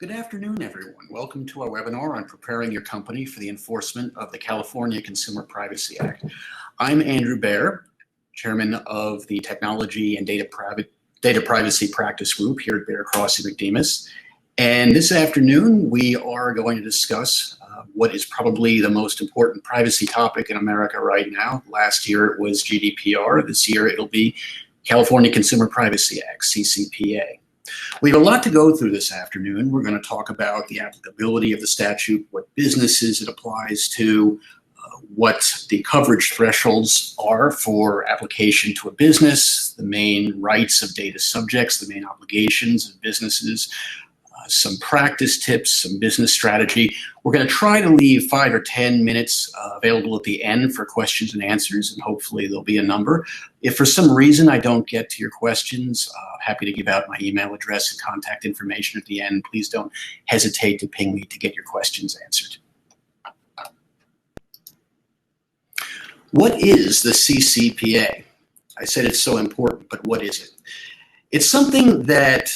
Good afternoon, everyone. Welcome to our webinar on preparing your company for the enforcement of the California Consumer Privacy Act. I'm Andrew Baer, Chairman of the Technology and Data Privacy Practice Group here at Baer, Crossey, McDemus. And this afternoon, we are going to discuss what is probably the most important privacy topic in America right now. Last year, it was GDPR. This year, it'll be California Consumer Privacy Act, CCPA. We have a lot to go through this afternoon. We're going to talk about the applicability of the statute, what businesses it applies to, what the coverage thresholds are for application to a business, the main rights of data subjects, the main obligations of businesses, some practice tips, some business strategy. We're going to try to leave 5 or 10 minutes available at the end for questions and answers, and hopefully there'll be a number. If for some reason I don't get to your questions, happy to give out my email address and contact information at the end. Please don't hesitate to ping me to get your questions answered. What is the CCPA? I said it's so important, but what is it? It's something that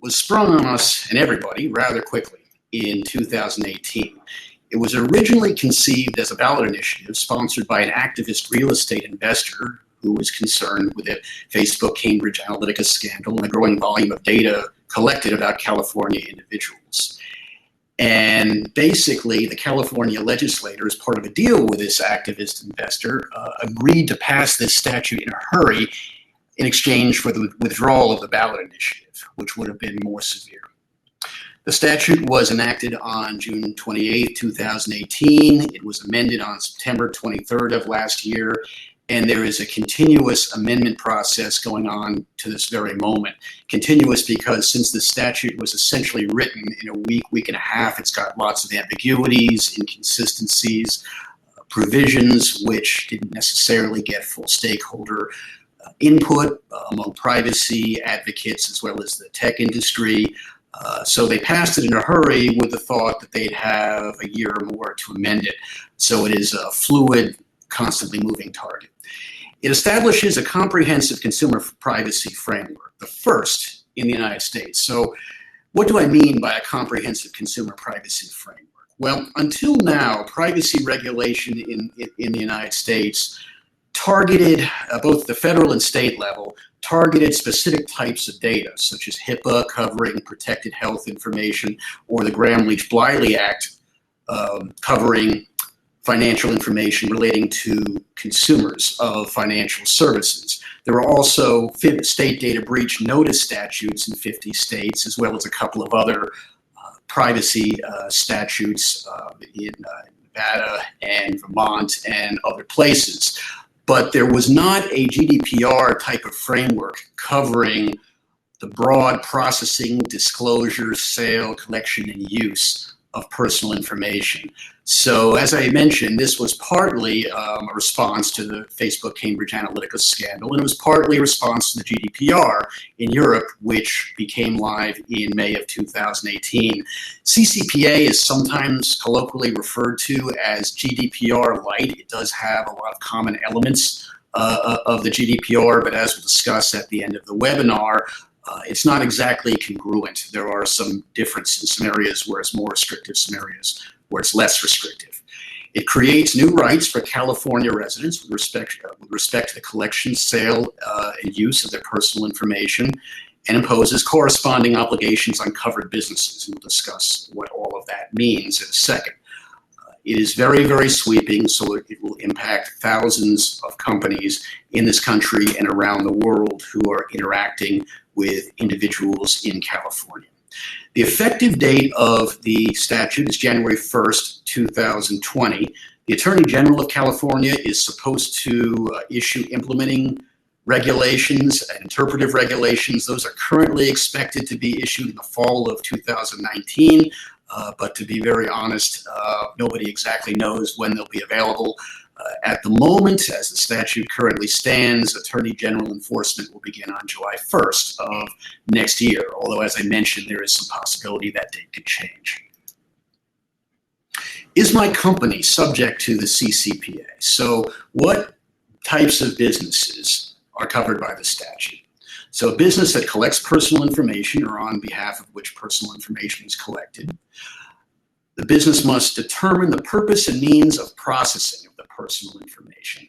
was sprung on us and everybody rather quickly in 2018. It was originally conceived as a ballot initiative sponsored by an activist real estate investor who was concerned with the Facebook Cambridge Analytica scandal and the growing volume of data collected about California individuals. And basically, the California legislature, as part of a deal with this activist investor, agreed to pass this statute in a hurry in exchange for the withdrawal of the ballot initiative, which would have been more severe. The statute was enacted on June 28, 2018. It was amended on September 23rd of last year, and there is a continuous amendment process going on to this very moment. Continuous because since the statute was essentially written in a week and a half, it's got lots of ambiguities, inconsistencies, provisions which didn't necessarily get full stakeholder input among privacy advocates as well as the tech industry. So they passed it in a hurry with the thought that they'd have a year or more to amend it. So it is a fluid, constantly moving target. It establishes a comprehensive consumer privacy framework, the first in the United States. So what do I mean by a comprehensive consumer privacy framework? Well, until now, privacy regulation in the United States targeted, both the federal and state level, targeted specific types of data, such as HIPAA covering protected health information, or the Gramm-Leach-Bliley Act covering financial information relating to consumers of financial services. There are also state data breach notice statutes in 50 states, as well as a couple of other privacy statutes in Nevada and Vermont and other places. But there was not a GDPR type of framework covering the broad processing, disclosure, sale, collection, and use of personal information. So as I mentioned, this was partly a response to the Facebook Cambridge Analytica scandal, and it was partly a response to the GDPR in Europe, which became live in May of 2018. CCPA is sometimes colloquially referred to as GDPR light. It does have a lot of common elements of the GDPR, but as we'll discuss at the end of the webinar, it's not exactly congruent. There are some differences in some areas where it's more restrictive, some areas where it's less restrictive. It creates new rights for California residents with respect to the collection, sale, and use of their personal information, and imposes corresponding obligations on covered businesses. And we'll discuss what all of that means in a second. It is very, very sweeping, so it will impact thousands of companies in this country and around the world who are interacting with individuals in California. The effective date of the statute is January 1st, 2020. The Attorney General of California is supposed to issue implementing regulations and interpretive regulations. Those are currently expected to be issued in the fall of 2019. But to be very honest, nobody exactly knows when they'll be available. At the moment, as the statute currently stands, Attorney General enforcement will begin on July 1st of next year, although as I mentioned, there is some possibility that date could change. Is my company subject to the CCPA? So what types of businesses are covered by the statute? So a business that collects personal information or on behalf of which personal information is collected, the business must determine the purpose and means of processing of the personal information.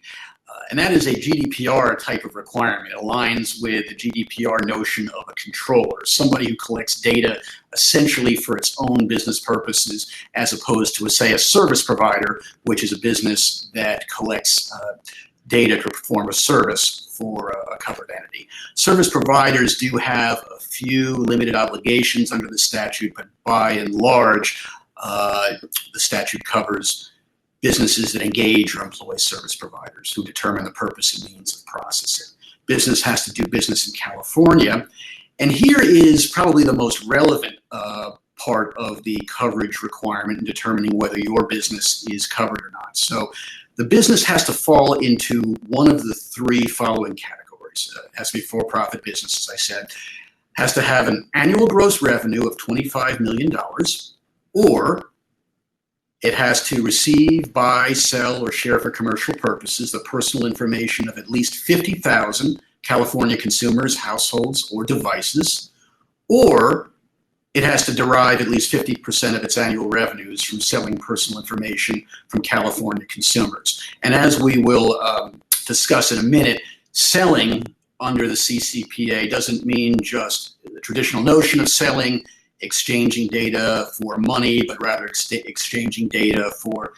And that is a GDPR type of requirement. It aligns with the GDPR notion of a controller, somebody who collects data essentially for its own business purposes, as opposed to, say, a service provider, which is a business that collects data to perform a service for a covered entity. Service providers do have a few limited obligations under the statute, but by and large, the statute covers businesses that engage or employ service providers who determine the purpose and means of processing. Business has to do business in California. And here is probably the most relevant part of the coverage requirement in determining whether your business is covered or not. So the business has to fall into one of the three following categories. It has to be for-profit business, as I said, has to have an annual gross revenue of $25 million, or it has to receive, buy, sell, or share for commercial purposes the personal information of at least 50,000 California consumers, households, or devices, or it has to derive at least 50% of its annual revenues from selling personal information from California consumers. And as we will discuss in a minute, selling under the CCPA doesn't mean just the traditional notion of selling, exchanging data for money, but rather exchanging data for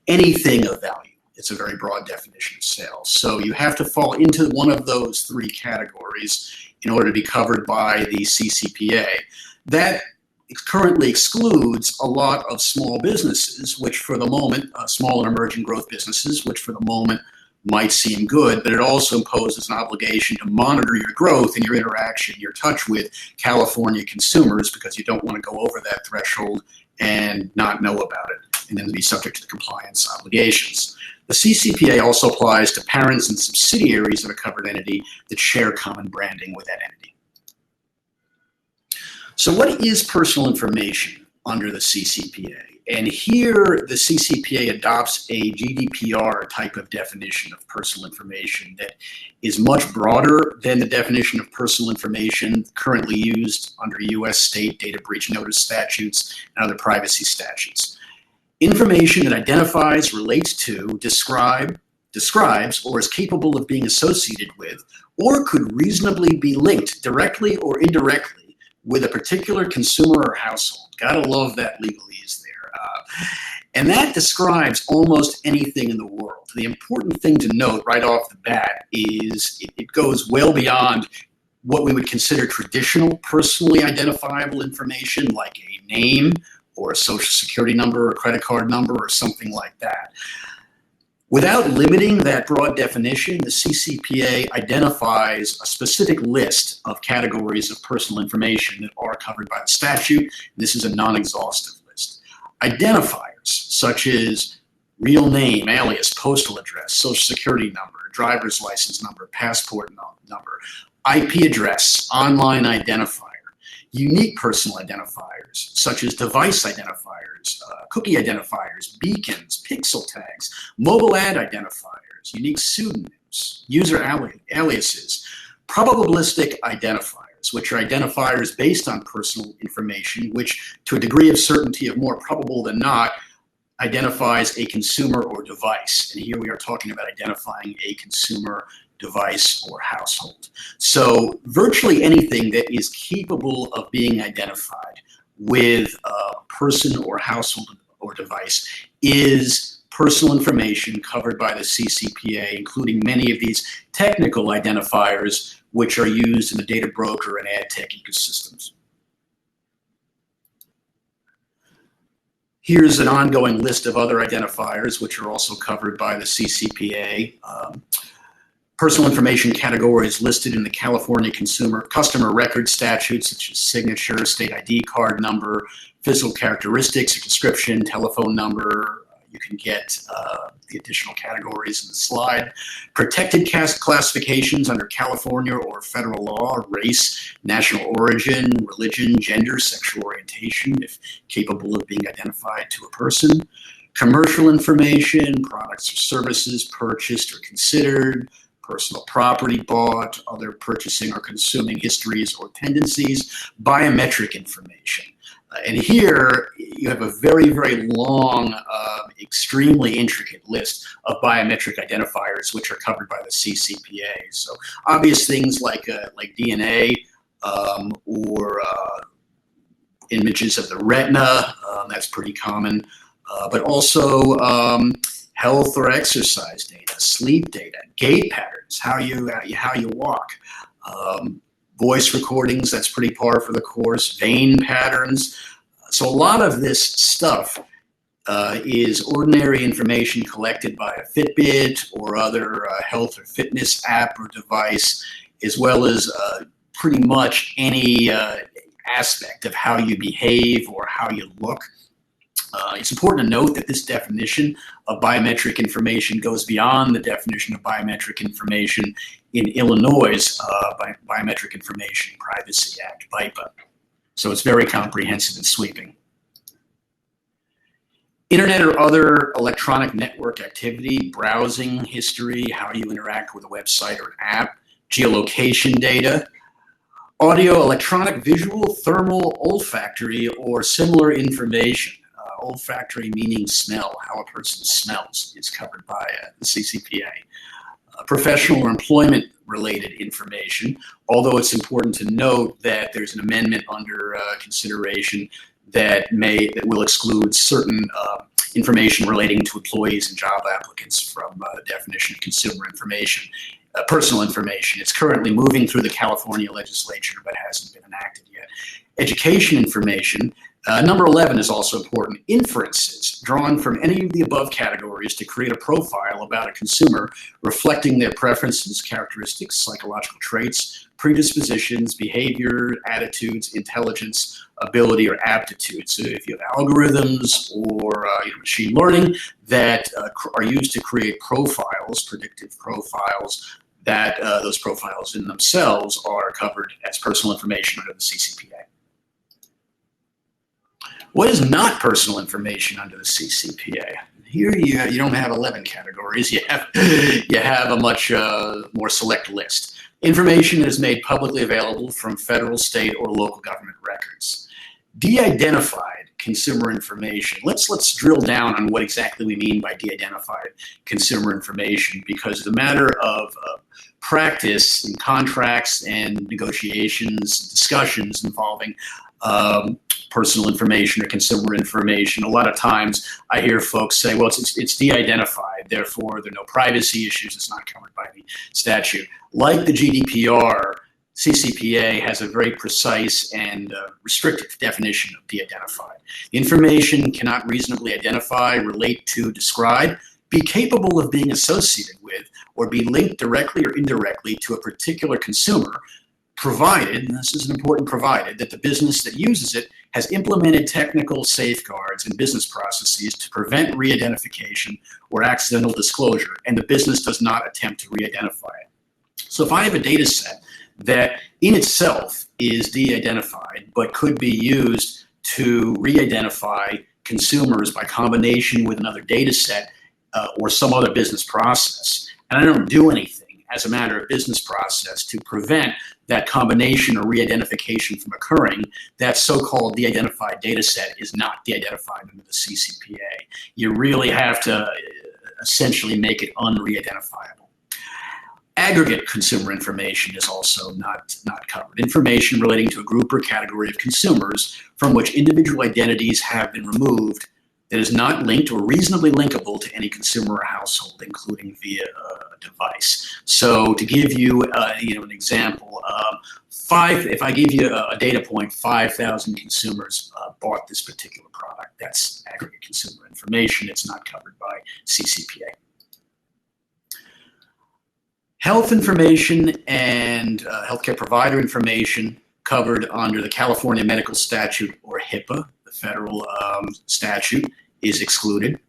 anything of value. It's a very broad definition of sales. So you have to fall into one of those three categories in order to be covered by the CCPA. That currently excludes a lot of small businesses, which for the moment, small and emerging growth businesses, which for the moment might seem good, but it also imposes an obligation to monitor your growth and your interaction, your touch with California consumers, because you don't want to go over that threshold and not know about it and then be subject to the compliance obligations. The CCPA also applies to parents and subsidiaries of a covered entity that share common branding with that entity. So what is personal information under the CCPA? And here the CCPA adopts a GDPR type of definition of personal information that is much broader than the definition of personal information currently used under U.S. state data breach notice statutes and other privacy statutes. Information that identifies, relates to, describes, or is capable of being associated with, or could reasonably be linked directly or indirectly with a particular consumer or household. Gotta love that legalese there. And that describes almost anything in the world. The important thing to note right off the bat is it goes well beyond what we would consider traditional personally identifiable information, like a name or a social security number or credit card number or something like that. Without limiting that broad definition, the CCPA identifies a specific list of categories of personal information that are covered by the statute. This is a non-exhaustive list. Identifiers such as real name, alias, postal address, social security number, driver's license number, passport number, IP address, online identifier, unique personal identifiers such as device identifiers, cookie identifiers, beacons, pixel tags, mobile ad identifiers, unique pseudonyms, user aliases, probabilistic identifiers, which are identifiers based on personal information, which to a degree of certainty of more probable than not identifies a consumer or device. And here we are talking about identifying a consumer, device, or household. So virtually anything that is capable of being identified with a person or household or device is personal information covered by the CCPA, including many of these technical identifiers which are used in the data broker and ad tech ecosystems. Here's an ongoing list of other identifiers which are also covered by the CCPA. Personal information categories listed in the California customer record statutes, such as signature, state ID card number, physical characteristics, a description, telephone number. You can get the additional categories in the slide. Protected classifications under California or federal law: race, national origin, religion, gender, sexual orientation, if capable of being identified to a person. Commercial information, products or services purchased or considered, personal property bought, other purchasing or consuming histories or tendencies, biometric information. And here you have a very, very long, extremely intricate list of biometric identifiers which are covered by the CCPA. So obvious things like DNA or images of the retina, that's pretty common, but also health or exercise data, sleep data, gait patterns, how you walk, voice recordings, that's pretty par for the course, vein patterns. So a lot of this stuff is ordinary information collected by a Fitbit or other health or fitness app or device, as well as pretty much any aspect of how you behave or how you look. It's important to note that this definition of biometric information goes beyond the definition of biometric information in Illinois' Biometric Information Privacy Act, BIPA. So it's very comprehensive and sweeping. Internet or other electronic network activity, browsing history, how you interact with a website or an app, geolocation data, audio, electronic, visual, thermal, olfactory, or similar information. Olfactory meaning smell, how a person smells, is covered by the CCPA. Professional or employment-related information, although it's important to note that there's an amendment under consideration that will exclude certain information relating to employees and job applicants from the definition of consumer information. Personal information. It's currently moving through the California legislature, but hasn't been enacted yet. Education information. Number 11 is also important. Inferences drawn from any of the above categories to create a profile about a consumer reflecting their preferences, characteristics, psychological traits, predispositions, behavior, attitudes, intelligence, ability, or aptitude. So if you have algorithms or machine learning that are used to create profiles, predictive profiles, that those profiles in themselves are covered as personal information under the CCPA. What is not personal information under the CCPA? Here you don't have 11 categories. You have a much more select list. Information that is made publicly available from federal, state, or local government records. De-identified consumer information. Let's drill down on what exactly we mean by de-identified consumer information, because the matter of practice in contracts and negotiations, discussions involving personal information or consumer information. A lot of times I hear folks say, well, it's de-identified, therefore there are no privacy issues, it's not covered by the statute. Like the GDPR, CCPA has a very precise and restricted definition of de-identified. Information cannot reasonably identify, relate to, describe, be capable of being associated with, or be linked directly or indirectly to a particular consumer, provided, and this is an important provided, that the business that uses it has implemented technical safeguards and business processes to prevent re-identification or accidental disclosure, and the business does not attempt to re-identify it. So if I have a data set that in itself is de-identified, but could be used to re-identify consumers by combination with another data set or some other business process, and I don't do anything as a matter of business process to prevent that combination or re-identification from occurring, that so-called de-identified data set is not de-identified under the CCPA. You really have to essentially make it unre-identifiable. Aggregate consumer information is also not covered. Information relating to a group or category of consumers from which individual identities have been removed that is not linked or reasonably linkable to any consumer or household, including via a device. So to give you, an example, if I give you a data point, 5,000 consumers bought this particular product. That's aggregate consumer information. It's not covered by CCPA. Health information and healthcare provider information covered under the California Medical Statute or HIPAA. The federal statute is excluded.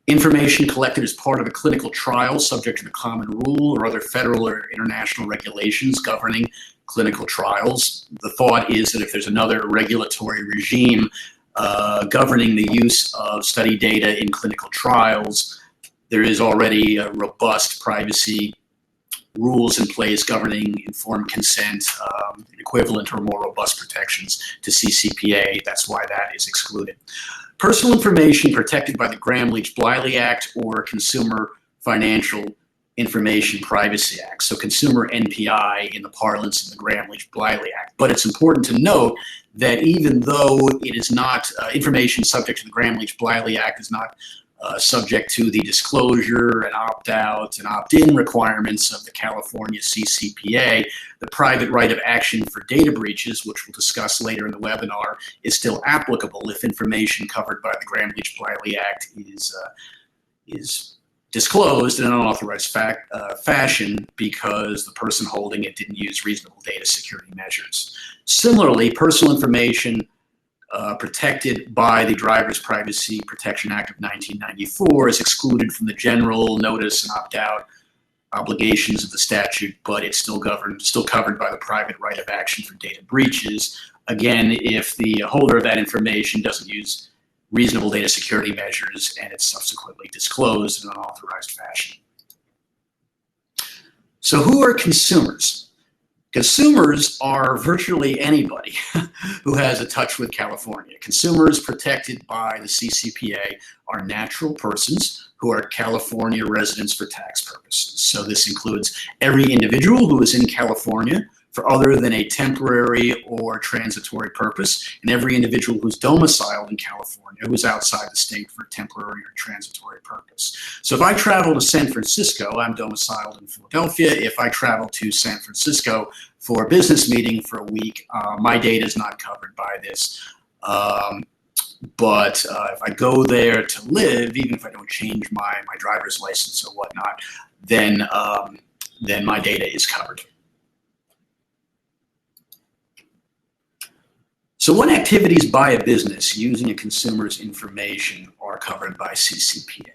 Information collected as part of a clinical trial subject to the common rule or other federal or international regulations governing clinical trials. The thought is that if there's another regulatory regime governing the use of study data in clinical trials, there is already a robust privacy rules in place governing informed consent, equivalent or more robust protections to CCPA. That's why that is excluded. Personal information protected by the Gramm-Leach-Bliley Act or Consumer Financial Information Privacy Act. So consumer NPI in the parlance of the Gramm-Leach-Bliley Act. But it's important to note that even though it is not information subject to the Gramm-Leach-Bliley Act is not subject to the disclosure and opt-out and opt-in requirements of the California CCPA, the private right of action for data breaches, which we'll discuss later in the webinar, is still applicable if information covered by the Gramm-Leach-Bliley Act is disclosed in an unauthorized fashion because the person holding it didn't use reasonable data security measures. Similarly, personal information protected by the Driver's Privacy Protection Act of 1994 is excluded from the general notice and opt-out obligations of the statute, but it's still covered by the private right of action for data breaches. Again, if the holder of that information doesn't use reasonable data security measures and it's subsequently disclosed in an unauthorized fashion. So who are consumers? Consumers are virtually anybody who has a touch with California. Consumers protected by the CCPA are natural persons who are California residents for tax purposes. So this includes every individual who is in California for other than a temporary or transitory purpose, and every individual who's domiciled in California who is outside the state for a temporary or transitory purpose. So if I travel to San Francisco, I'm domiciled in Philadelphia. If I travel to San Francisco for a business meeting for a week, my data is not covered by this. But if I go there to live, even if I don't change my driver's license or whatnot, then my data is covered. So what activities by a business using a consumer's information are covered by CCPA?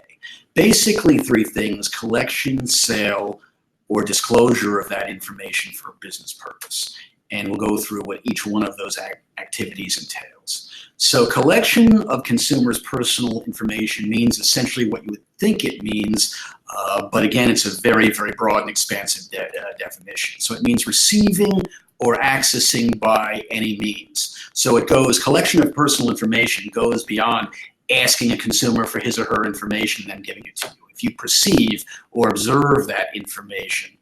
Basically three things: collection, sale, or disclosure of that information for a business purpose. And we'll go through what each one of those activities entails. So collection of consumers' personal information means essentially what you would think it means, but again, it's a very, very broad and expansive definition. So it means receiving or accessing by any means. So it goes, collection of personal information goes beyond asking a consumer for his or her information and then giving it to you. If you perceive or observe that information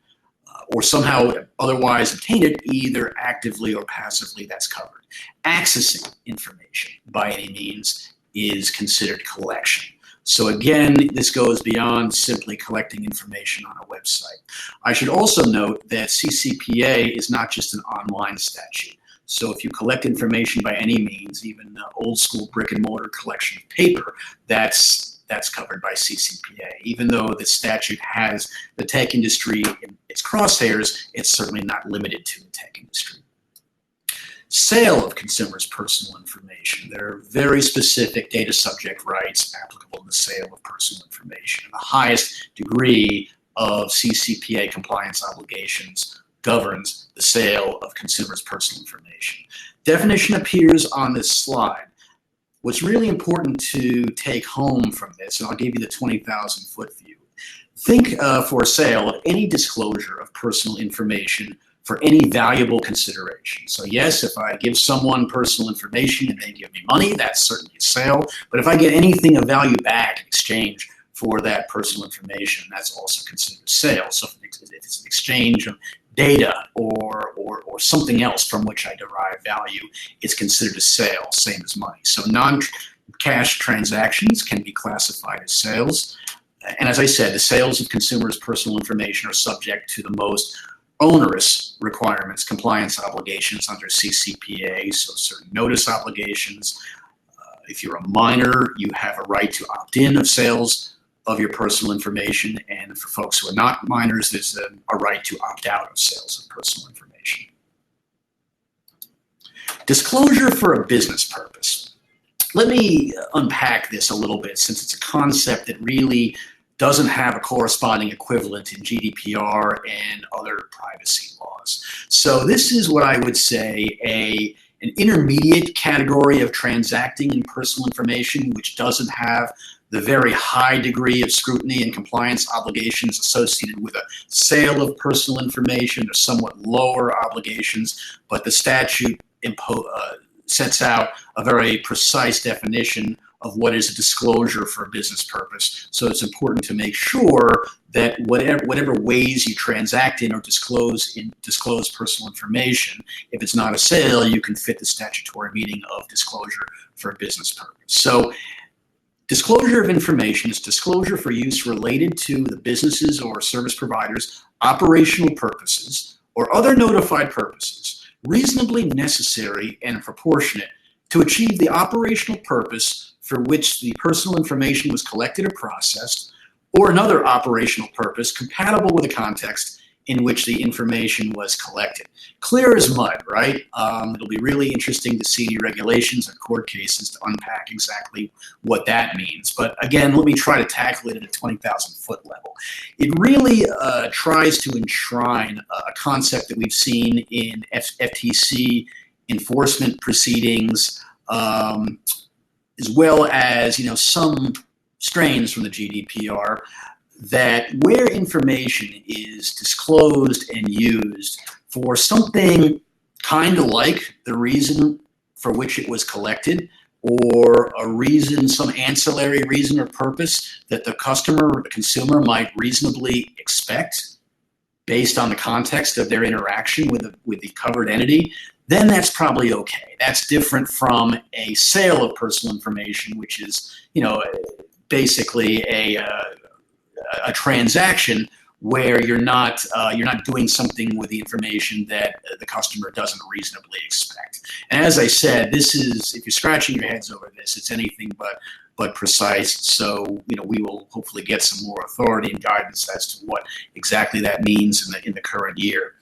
or somehow otherwise obtain it, either actively or passively, that's covered. Accessing information by any means is considered collection. So again, this goes beyond simply collecting information on a website. I should also note that CCPA is not just an online statute. So if you collect information by any means, even old school brick and mortar collection of paper, that's covered by CCPA. Even though the statute has the tech industry in its crosshairs, it's certainly not limited to the tech industry. Sale of consumers' personal information. There are very specific data subject rights applicable to the sale of personal information. The highest degree of CCPA compliance obligations governs the sale of consumers' personal information. Definition appears on this slide. What's really important to take home from this, and I'll give you the 20,000-foot view. Think for a sale of any disclosure of personal information for any valuable consideration. So yes, if I give someone personal information and they give me money, that's certainly a sale. But if I get anything of value back in exchange for that personal information, that's also considered a sale. So if it's an exchange of data or something else from which I derive value, it's considered a sale, same as money. So non-cash transactions can be classified as sales. And as I said, the sales of consumers' personal information are subject to the most onerous requirements, compliance obligations under CCPA, so certain notice obligations. If you're a minor, you have a right to opt in of sales of your personal information, and for folks who are not minors, there's a right to opt out of sales of personal information. Disclosure for a business purpose. Let me unpack this a little bit, since it's a concept that really doesn't have a corresponding equivalent in GDPR and other privacy laws. So this is what I would say an intermediate category of transacting in personal information, which doesn't have the very high degree of scrutiny and compliance obligations associated with a sale of personal information, or somewhat lower obligations, but the statute sets out a very precise definition of what is a disclosure for a business purpose. So it's important to make sure that whatever ways you transact in or disclose personal information, if it's not a sale, you can fit the statutory meaning of disclosure for a business purpose. So disclosure of information is disclosure for use related to the business's or service provider's operational purposes or other notified purposes, reasonably necessary and proportionate to achieve the operational purpose for which the personal information was collected or processed, or another operational purpose compatible with the context in which the information was collected. Clear as mud, right? It'll be really interesting to see any regulations and court cases to unpack exactly what that means. But again, let me try to tackle it at a 20,000-foot level. It really tries to enshrine a concept that we've seen in FTC enforcement proceedings, as well as some strains from the GDPR, that where information is disclosed and used for something kind of like the reason for which it was collected, or a reason, some ancillary reason or purpose that the customer or the consumer might reasonably expect based on the context of their interaction with the covered entity, then that's probably okay. That's different from a sale of personal information, which is, basically a transaction where you're not doing something with the information that the customer doesn't reasonably expect. And as I said, this is, if you're scratching your heads over this, it's anything but precise. So we will hopefully get some more authority and guidance as to what exactly that means in the current year.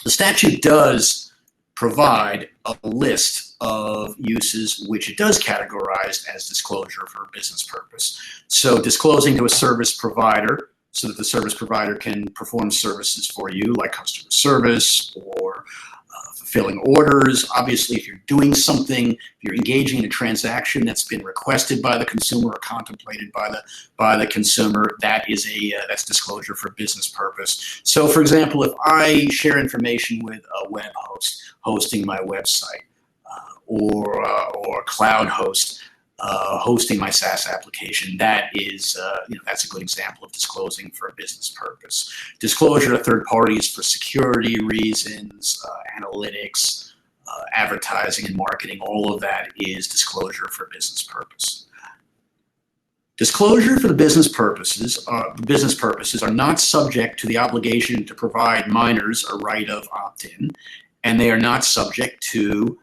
The statute does provide a list of uses which it does categorize as disclosure for a business purpose. So disclosing to a service provider so that the service provider can perform services for you, like customer service or fulfilling orders. Obviously, if you're doing something, if you're engaging in a transaction that's been requested by the consumer or contemplated by the consumer, that's disclosure for business purpose. So, for example, if I share information with a web host hosting my website, or a cloud host hosting my SaaS application, that's a good example of disclosing for a business purpose. Disclosure to third parties for security reasons, analytics, advertising and marketing, all of that is disclosure for business purpose. Disclosure for the business purposes are not subject to the obligation to provide minors a right of opt-in, and they are not subject to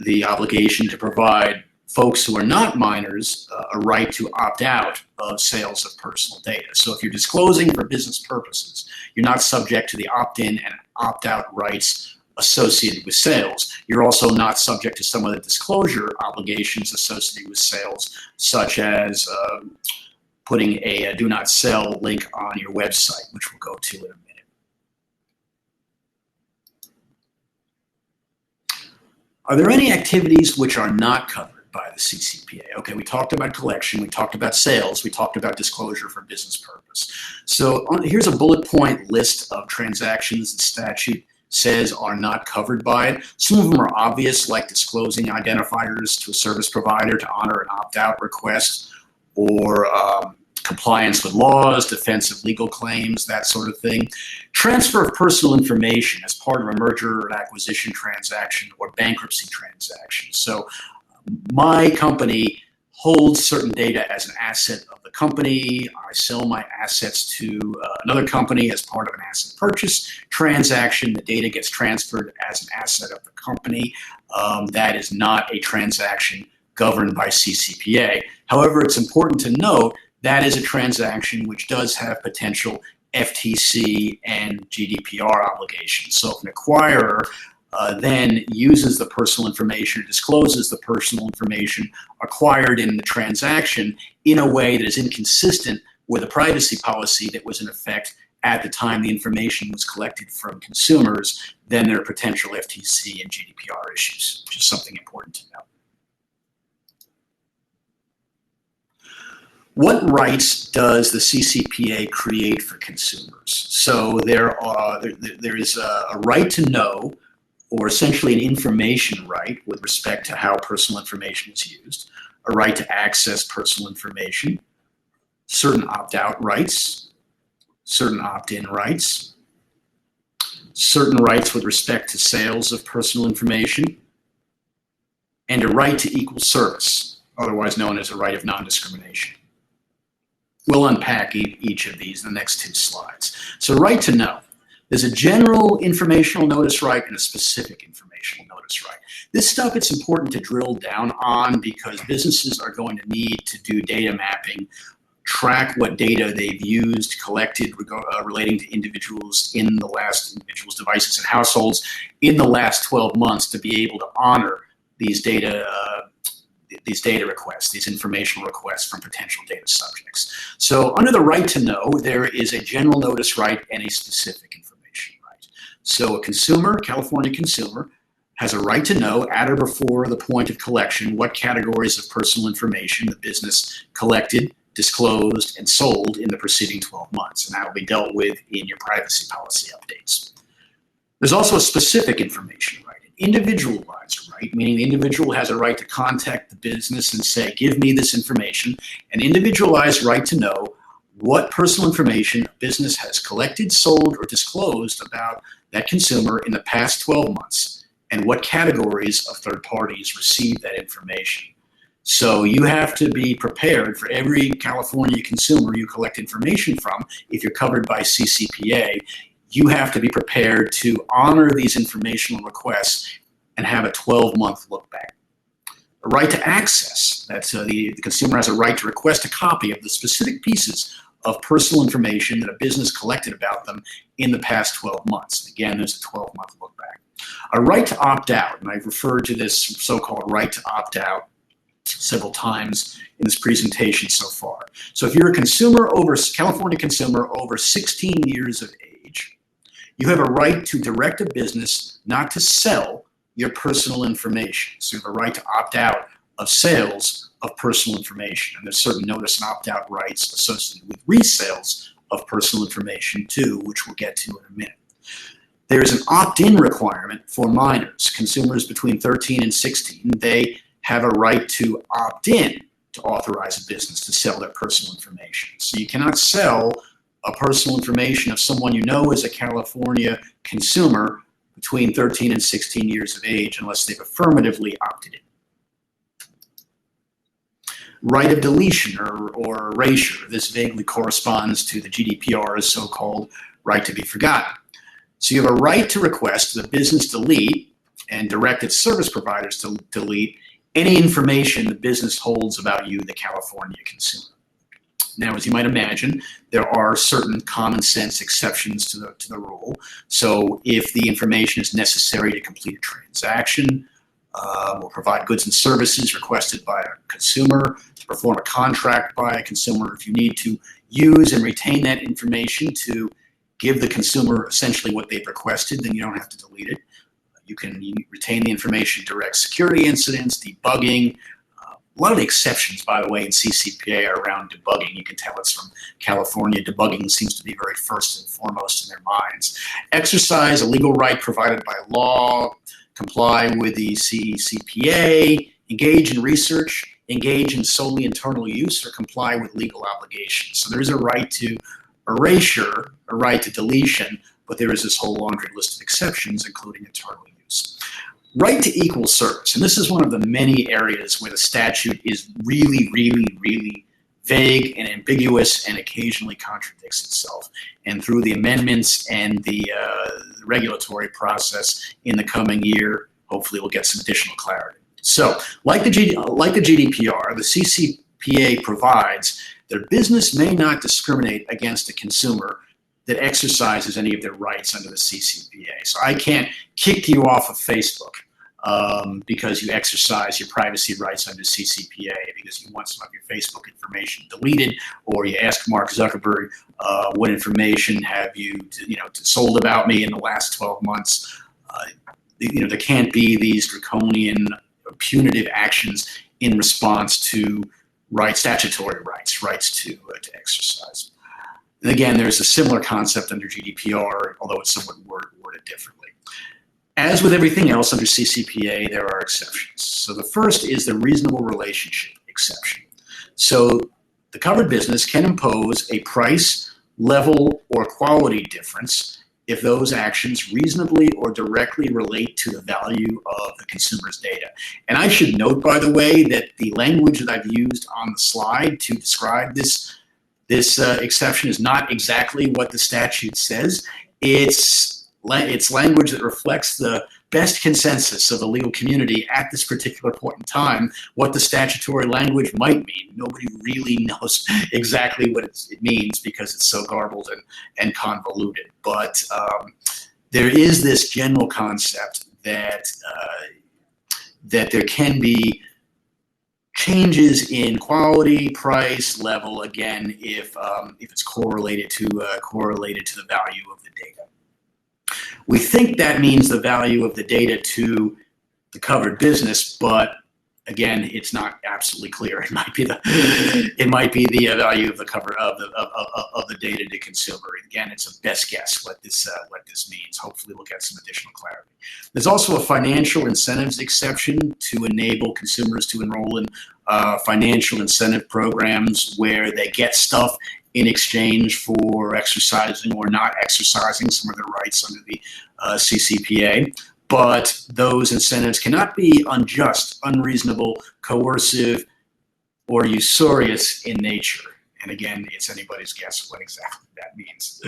the obligation to provide folks who are not minors a right to opt out of sales of personal data. So if you're disclosing for business purposes, you're not subject to the opt-in and opt-out rights associated with sales. You're also not subject to some of the disclosure obligations associated with sales, such as putting a do not sell link on your website, which we'll go to in a minute. Are there any activities which are not covered by the CCPA? Okay, we talked about collection, we talked about sales, we talked about disclosure for business purpose. So here's a bullet point list of transactions the statute says are not covered by it. Some of them are obvious, like disclosing identifiers to a service provider to honor an opt-out request, or compliance with laws, defense of legal claims, that sort of thing. Transfer of personal information as part of a merger or acquisition transaction or bankruptcy transaction. So my company holds certain data as an asset of the company. I sell my assets to another company as part of an asset purchase transaction. The data gets transferred as an asset of the company. That is not a transaction governed by CCPA. However, it's important to note that is a transaction which does have potential FTC and GDPR obligations. So if an acquirer then uses the personal information or discloses the personal information acquired in the transaction in a way that is inconsistent with a privacy policy that was in effect at the time the information was collected from consumers, then there are potential FTC and GDPR issues, which is something important to know. What rights does the CCPA create for consumers? So there is a right to know, or essentially an information right with respect to how personal information is used, a right to access personal information, certain opt-out rights, certain opt-in rights, certain rights with respect to sales of personal information, and a right to equal service, otherwise known as a right of non-discrimination. We'll unpack each of these in the next 2 slides. So right to know. There's a general informational notice right and a specific informational notice right. This stuff it's important to drill down on because businesses are going to need to do data mapping, track what data they've used, collected relating to individuals devices and households in the last 12 months to be able to honor these data requests, these informational requests from potential data subjects. So under the right to know, there is a general notice right and a specific information right. So a consumer, California consumer, has a right to know at or before the point of collection what categories of personal information the business collected, disclosed, and sold in the preceding 12 months, and that will be dealt with in your privacy policy updates. There's also a specific information right, an individualized right, meaning the individual has a right to contact the business and say, give me this information, an individualized right to know what personal information a business has collected, sold, or disclosed about that consumer in the past 12 months, and what categories of third parties receive that information. So you have to be prepared for every California consumer you collect information from. If you're covered by CCPA, you have to be prepared to honor these informational requests and have a 12-month look back. A right to access, that's the consumer has a right to request a copy of the specific pieces of personal information that a business collected about them in the past 12 months. Again, there's a 12-month look back. A right to opt out, and I've referred to this so-called right to opt out several times in this presentation so far. So if you're a California consumer over 16 years of age, you have a right to direct a business not to sell your personal information. So you have a right to opt out of sales of personal information. And there's certain notice and opt-out rights associated with resales of personal information too, which we'll get to in a minute. There is an opt-in requirement for minors, consumers between 13 and 16. They have a right to opt in to authorize a business to sell their personal information. So you cannot sell a personal information of someone you know is a California consumer between 13 and 16 years of age unless they've affirmatively opted in. Right of deletion or erasure. This vaguely corresponds to the GDPR's so-called right to be forgotten. So you have a right to request the business delete and direct its service providers to delete any information the business holds about you, the California consumer. Now, as you might imagine, there are certain common sense exceptions to the rule. So if the information is necessary to complete a transaction or provide goods and services requested by a consumer, to perform a contract by a consumer, if you need to use and retain that information to give the consumer essentially what they've requested, then you don't have to delete it. You can retain the information, direct security incidents, debugging. A lot of the exceptions, by the way, in CCPA are around debugging. You can tell it's from California. Debugging seems to be very first and foremost in their minds. Exercise a legal right provided by law, comply with the CCPA, engage in research, engage in solely internal use, or comply with legal obligations. So there is a right to erasure, a right to deletion, but there is this whole laundry list of exceptions, including internal use. Right to equal service, and this is one of the many areas where the statute is really, really, really vague and ambiguous and occasionally contradicts itself. And through the amendments and the regulatory process in the coming year, hopefully we'll get some additional clarity. So, like the GDPR, the CCPA provides that a business may not discriminate against a consumer that exercises any of their rights under the CCPA. So I can't kick you off of Facebook because you exercise your privacy rights under CCPA, because you want some of your Facebook information deleted, or you ask Mark Zuckerberg, what information have you, sold about me in the last 12 months? There can't be these draconian, punitive actions in response to statutory rights to exercise. And again, there's a similar concept under GDPR, although it's somewhat worded differently. As with everything else under CCPA, there are exceptions. So the first is the reasonable relationship exception. So the covered business can impose a price, level, or quality difference if those actions reasonably or directly relate to the value of the consumer's data. And I should note, by the way, that the language that I've used on the slide to describe this exception is not exactly what the statute says. It's language that reflects the best consensus of the legal community at this particular point in time, what the statutory language might mean. Nobody really knows exactly what it means because it's so garbled and convoluted. But there is this general concept that there can be changes in quality, price, level, again, if it's correlated to the value of the data. We think that means the value of the data to the covered business, but again, it's not absolutely clear. It might be the value of the cover of the data to consumer. Again, it's a best guess what this means. Hopefully, we'll get some additional clarity. There's also a financial incentives exception to enable consumers to enroll in financial incentive programs where they get stuff in exchange for exercising or not exercising some of their rights under the CCPA. But those incentives cannot be unjust, unreasonable, coercive, or usurious in nature. And again, it's anybody's guess what exactly that means.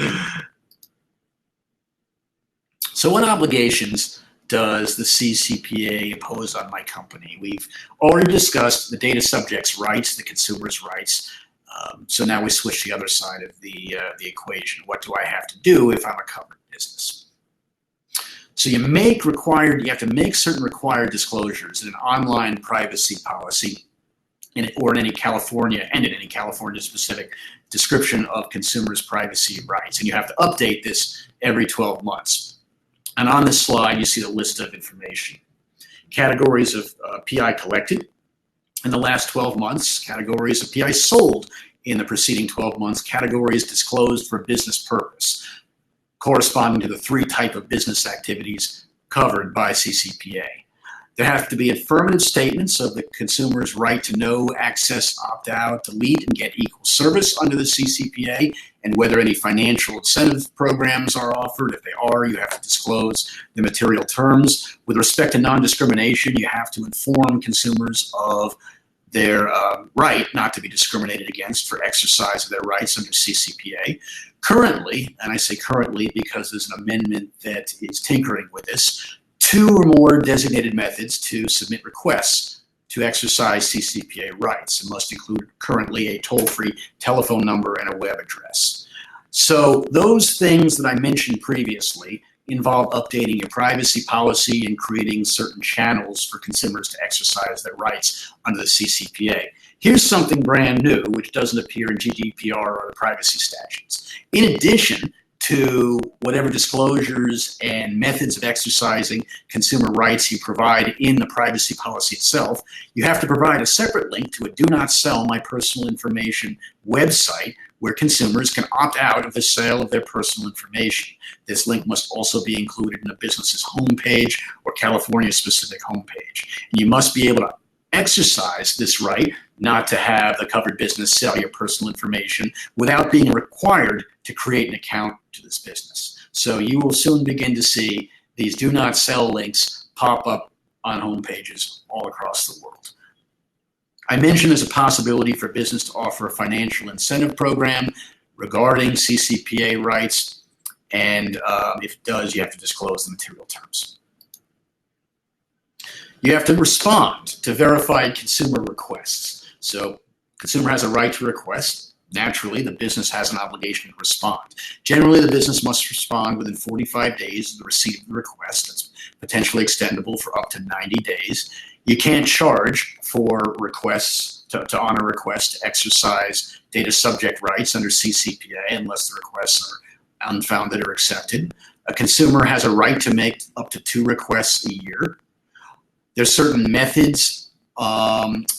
So what obligations does the CCPA impose on my company? We've already discussed the data subject's rights, the consumer's rights. So now we switch to the other side of the equation. What do I have to do if I'm a covered business? So you have to make certain required disclosures in an online privacy policy or in any California specific description of consumers' privacy rights. And you have to update this every 12 months. And on this slide, you see the list of information. Categories of PI collected in the last 12 months, categories of PI sold in the preceding 12 months, categories disclosed for business purpose, corresponding to the three types of business activities covered by CCPA. There have to be affirmative statements of the consumer's right to know, access, opt out, delete, and get equal service under the CCPA, and whether any financial incentive programs are offered. If they are, you have to disclose the material terms. With respect to non-discrimination, you have to inform consumers of their right not to be discriminated against for exercise of their rights under CCPA. Currently, and I say currently because there's an amendment that is tinkering with this, 2 or more designated methods to submit requests to exercise CCPA rights. It must include currently a toll-free telephone number and a web address. So those things that I mentioned previously involve updating your privacy policy and creating certain channels for consumers to exercise their rights under the CCPA. Here's something brand new, which doesn't appear in GDPR or the privacy statutes. In addition to whatever disclosures and methods of exercising consumer rights you provide in the privacy policy itself, you have to provide a separate link to a Do Not Sell My Personal Information website where consumers can opt out of the sale of their personal information. This link must also be included in a business's homepage or California-specific homepage. And you must be able to exercise this right not to have the covered business sell your personal information without being required to create an account to this business. So you will soon begin to see these do not sell links pop up on homepages all across the world. I mentioned there's a possibility for business to offer a financial incentive program regarding CCPA rights, and if it does, you have to disclose the material terms. You have to respond to verified consumer requests. So consumer has a right to request Naturally, the business has an obligation to respond. Generally, the business must respond within 45 days of the receipt of the request. That's potentially extendable for up to 90 days. You can't charge for requests to honor requests to exercise data subject rights under CCPA unless the requests are unfounded or accepted. A consumer has a right to make up to 2 requests a year. There's certain methods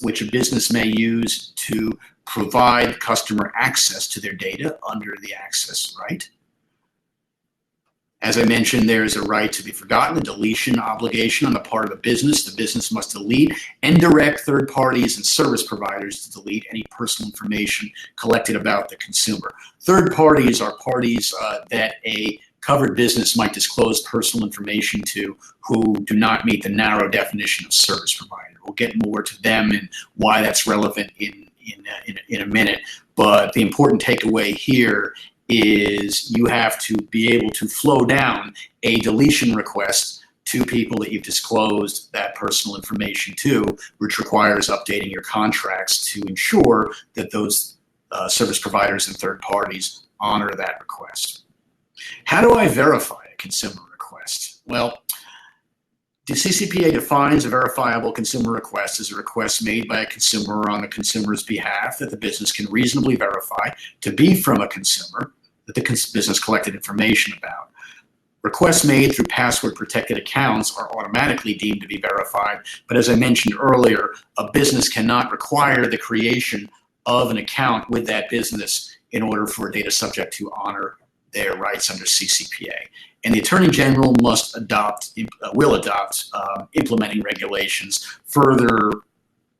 which a business may use to provide customer access to their data under the access right. As I mentioned, there is a right to be forgotten, a deletion obligation on the part of a business. The business must delete and direct third parties and service providers to delete any personal information collected about the consumer. Third parties are parties that a covered business might disclose personal information to who do not meet the narrow definition of service provider. We'll get more to them and why that's relevant in a minute. But the important takeaway here is you have to be able to flow down a deletion request to people that you've disclosed that personal information to, which requires updating your contracts to ensure that those service providers and third parties honor that request. How do I verify a consumer request? Well, the CCPA defines a verifiable consumer request as a request made by a consumer on the consumer's behalf that the business can reasonably verify to be from a consumer that the business collected information about. Requests made through password-protected accounts are automatically deemed to be verified, but as I mentioned earlier, a business cannot require the creation of an account with that business in order for a data subject to honor their rights under CCPA. And the Attorney General will adopt implementing regulations further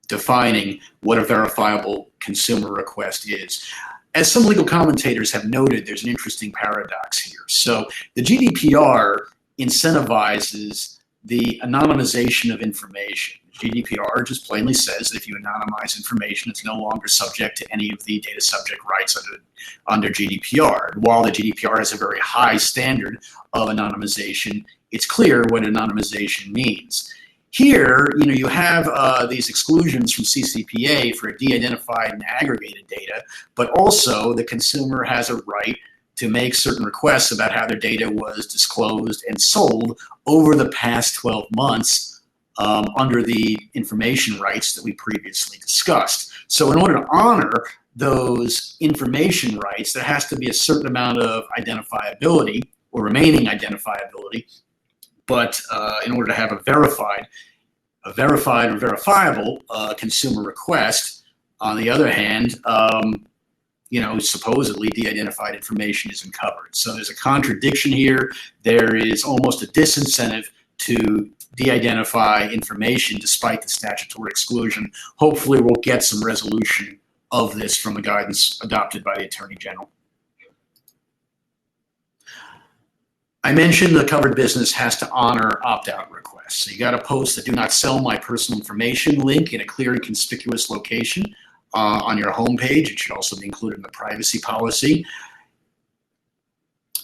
defining what a verifiable consumer request is. As some legal commentators have noted, there's an interesting paradox here. So the GDPR incentivizes the anonymization of information. GDPR just plainly says that if you anonymize information, it's no longer subject to any of the data subject rights under GDPR. While the GDPR has a very high standard of anonymization, it's clear what anonymization means. Here, you have these exclusions from CCPA for de-identified and aggregated data, but also the consumer has a right to make certain requests about how their data was disclosed and sold over the past 12 months under the information rights that we previously discussed. So in order to honor those information rights, there has to be a certain amount of identifiability or remaining identifiability. But in order to have a verified or verifiable consumer request, on the other hand, supposedly de-identified information isn't covered. So there's a contradiction here. There is almost a disincentive to de-identify information despite the statutory exclusion. Hopefully we'll get some resolution of this from the guidance adopted by the Attorney General. I mentioned the covered business has to honor opt-out requests. So you got to post the "Do Not Sell My Personal Information" link in a clear and conspicuous location on your homepage. It should also be included in the privacy policy.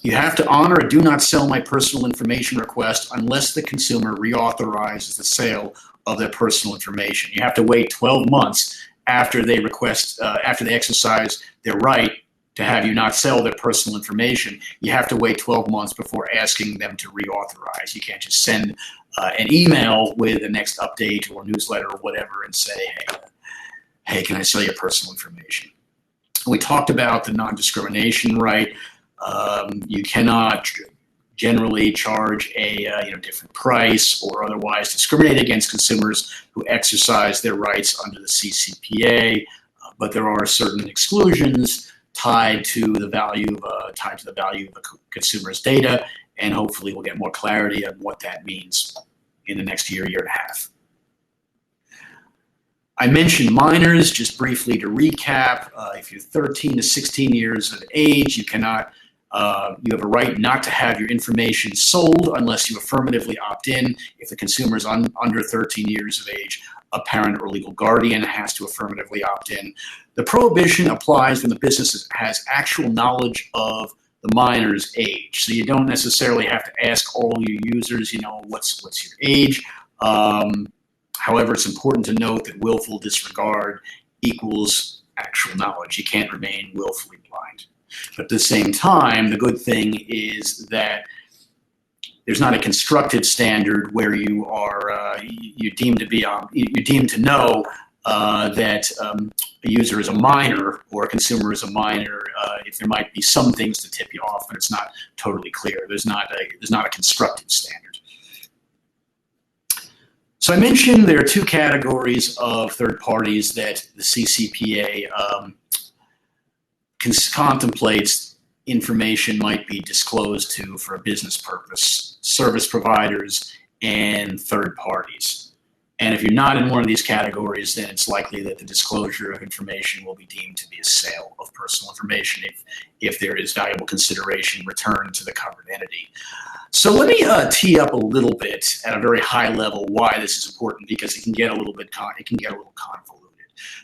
You have to honor a "Do Not Sell My Personal Information" request unless the consumer reauthorizes the sale of their personal information. You have to wait 12 months after they exercise their right to have you not sell their personal information. You have to wait 12 months before asking them to reauthorize. You can't just send an email with the next update or newsletter or whatever and say, hey, can I sell your personal information? We talked about the non-discrimination right. You cannot generally charge a different price or otherwise discriminate against consumers who exercise their rights under the CCPA, but there are certain exclusions tied to the value of a consumer's data, and hopefully we'll get more clarity on what that means in the next year and a half. I mentioned minors, just briefly to recap. If you're 13 to 16 years of age, you have a right not to have your information sold unless you affirmatively opt in. If the consumer is under 13 years of age, a parent or legal guardian has to affirmatively opt in. The prohibition applies when the business has actual knowledge of the minor's age. So you don't necessarily have to ask all your users, what's your age. However, it's important to note that willful disregard equals actual knowledge. You can't remain willfully blind. But at the same time, the good thing is that there's not a constructed standard where you are you deem to know that a user is a minor or a consumer is a minor. If there might be some things to tip you off, but it's not totally clear. There's not a constructed standard. So I mentioned there are two categories of third parties that the CCPA contemplates information might be disclosed to for a business purpose: service providers and third parties. And if you're not in one of these categories, then it's likely that the disclosure of information will be deemed to be a sale of personal information if there is valuable consideration returned to the covered entity. So let me tee up a little bit at a very high level why this is important, because it can get a little convoluted.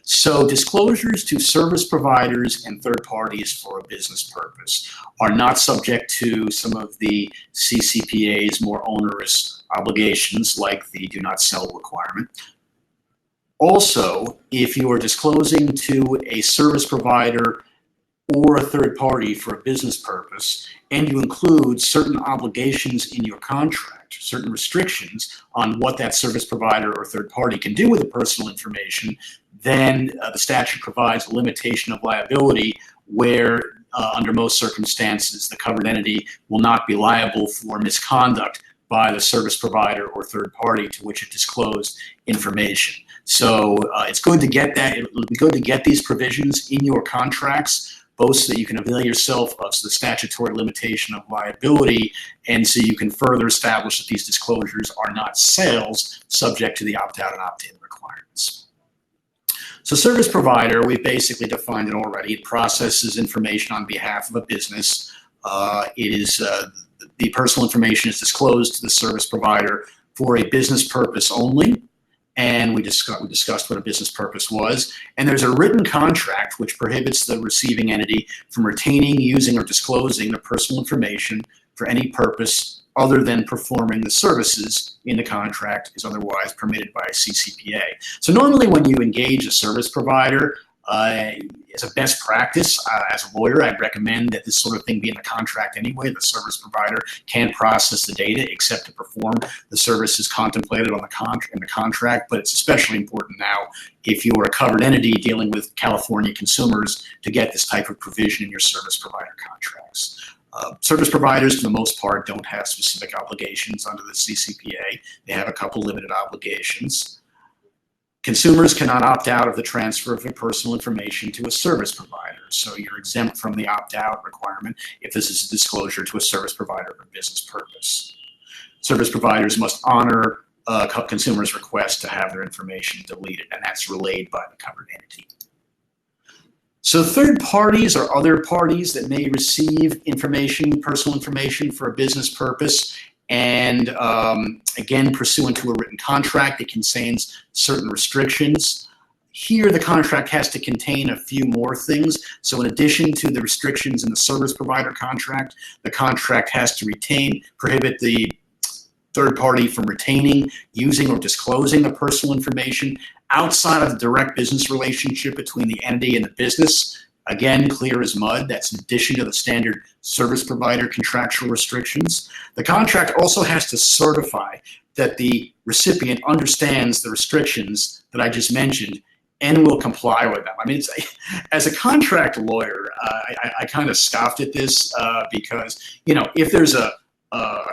So disclosures to service providers and third parties for a business purpose are not subject to some of the CCPA's more onerous obligations, like the do not sell requirement. Also, if you are disclosing to a service provider or a third party for a business purpose, and you include certain obligations in your contract, certain restrictions on what that service provider or third party can do with the personal information, then the statute provides a limitation of liability where, under most circumstances, the covered entity will not be liable for misconduct by the service provider or third party to which it disclosed information. So it's good to get that. It'll be good to get these provisions in your contracts, both so that you can avail yourself of the statutory limitation of liability, and so you can further establish that these disclosures are not sales subject to the opt-out and opt-in requirements. So service provider, we've basically defined it already. It processes information on behalf of a business. The personal information is disclosed to the service provider for a business purpose only. And we discussed what a business purpose was. And there's a written contract which prohibits the receiving entity from retaining, using, or disclosing the personal information for any purpose other than performing the services in the contract is otherwise permitted by a CCPA. So normally when you engage a service provider, as a best practice, as a lawyer, I'd recommend that this sort of thing be in the contract anyway. The service provider can process the data except to perform the services contemplated on in the contract, but it's especially important now if you're a covered entity dealing with California consumers to get this type of provision in your service provider contracts. Service providers, for the most part, don't have specific obligations under the CCPA. They have a couple limited obligations. Consumers cannot opt out of the transfer of their personal information to a service provider, so you're exempt from the opt-out requirement if this is a disclosure to a service provider for business purpose. Service providers must honor consumers' request to have their information deleted, and that's relayed by the covered entity. So third parties are other parties that may receive information, personal information for a business purpose, and again, pursuant to a written contract, it contains certain restrictions. Here, the contract has to contain a few more things. So in addition to the restrictions in the service provider contract, the contract has to prohibit the third party from retaining, using, or disclosing the personal information outside of the direct business relationship between the entity and the business. Again, clear as mud. That's in addition to the standard service provider contractual restrictions. The contract also has to certify that the recipient understands the restrictions that I just mentioned and will comply with them. I mean, as a contract lawyer, I kind of scoffed at this because, if there's a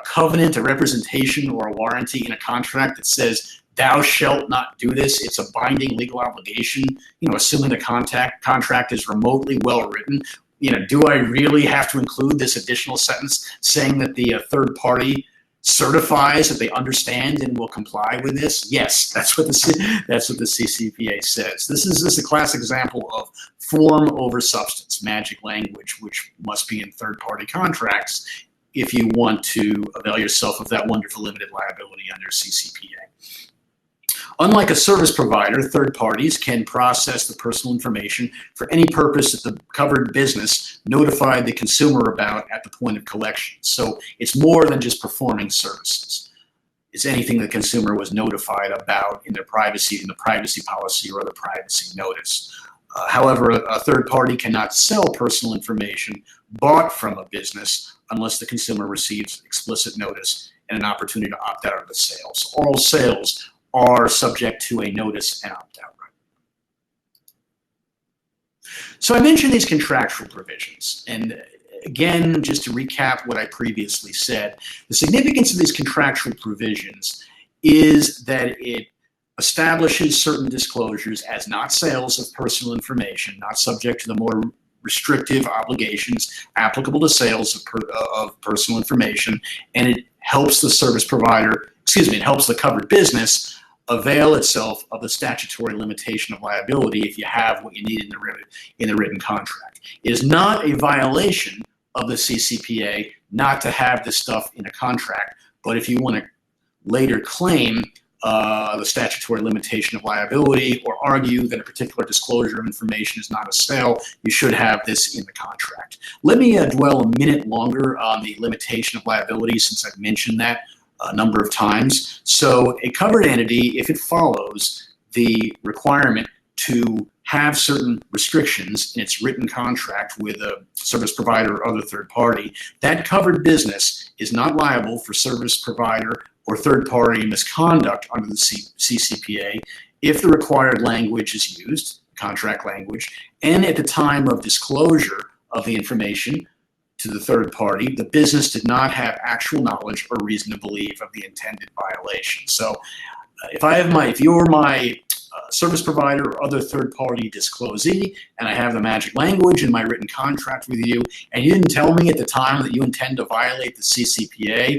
covenant, a representation, or a warranty in a contract that says thou shalt not do this, it's a binding legal obligation, assuming the contract is remotely well written. Do I really have to include this additional sentence saying that the third party certifies that they understand and will comply with this? Yes, that's what the CCPA says. This is a classic example of form over substance, magic language, which must be in third party contracts if you want to avail yourself of that wonderful limited liability under CCPA. Unlike a service provider, third parties can process the personal information for any purpose that the covered business notified the consumer about at the point of collection. So it's more than just performing services. It's anything the consumer was notified about in the privacy policy or the privacy notice. However, a third party cannot sell personal information bought from a business unless the consumer receives explicit notice and an opportunity to opt out of the sale. So all sales are subject to a notice and opt-out right. So I mentioned these contractual provisions, and again, just to recap what I previously said, the significance of these contractual provisions is that it establishes certain disclosures as not sales of personal information, not subject to the more restrictive obligations applicable to sales of personal information, and it helps the service provider, it helps the covered business avail itself of the statutory limitation of liability if you have what you need in the written contract. It is not a violation of the CCPA not to have this stuff in a contract, but if you want to later claim the statutory limitation of liability or argue that a particular disclosure of information is not a sale, you should have this in the contract. Let me dwell a minute longer on the limitation of liability since I've mentioned that a number of times. So a covered entity, if it follows the requirement to have certain restrictions in its written contract with a service provider or other third party, that covered business is not liable for service provider or third-party misconduct under the CCPA if the required language is used, contract language, and at the time of disclosure of the information to the third party, the business did not have actual knowledge or reason to believe of the intended violation. So if you're my service provider or other third-party disclosee, and I have the magic language in my written contract with you, and you didn't tell me at the time that you intend to violate the CCPA,